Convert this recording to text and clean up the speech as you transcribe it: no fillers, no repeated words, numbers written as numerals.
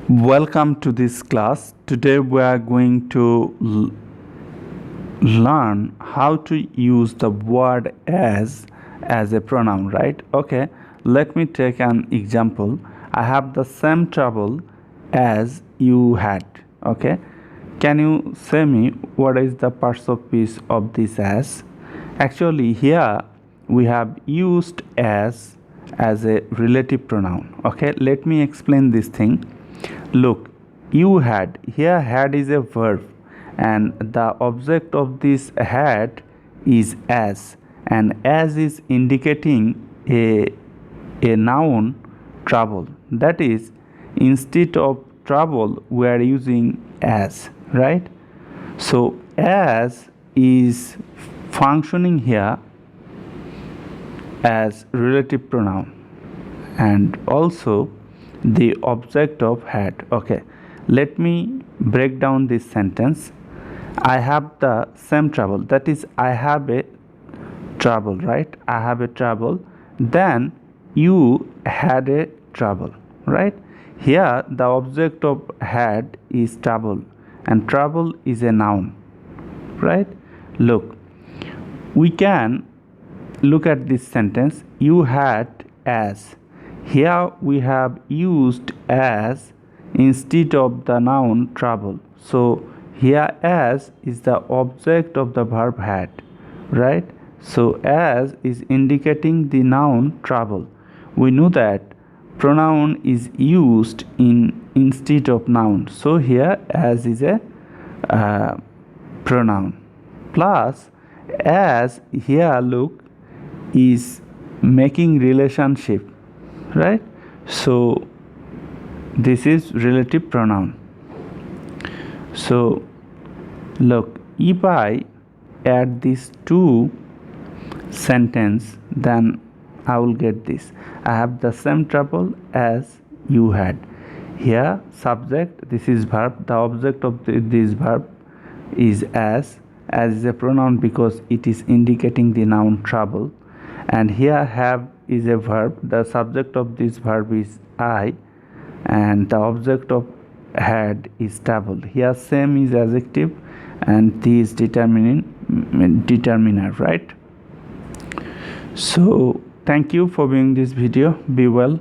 Welcome to this class. Today we are going to learn how to use the word as a pronoun, right? Okay, let me take an example. I have the same trouble as you had. Okay, can you say me what is the partial piece of this as? Actually, here we have used as a relative pronoun. Okay, let me explain this thing. Look, you had, here had is a verb and the object of this had is as, and as is indicating a noun trouble. That is, instead of trouble we are using as, right? So as is functioning here as relative pronoun and also the object of had. Okay, let me break down this sentence. I have the same trouble, that is I have a trouble, right? I have a trouble, then you had a trouble, right? Here the object of had is trouble and trouble is a noun, right? Look, we can look at this sentence. You had as, here we have used as instead of the noun trouble. So here as is the object of the verb had, right? So as is indicating the noun trouble. We know that pronoun is used instead of noun. So here as is a pronoun. Plus as here, look, is making relationship, right? So this is relative pronoun. So look, if I add these two sentence, then I will get this. I have the same trouble as you had. Here subject, this is verb, the object of this verb is as is a pronoun because it is indicating the noun trouble, and here have is a verb, the subject of this verb is I, and the object of had is trouble. Here same is adjective and this determiner, right? So thank you for viewing this video. Be well.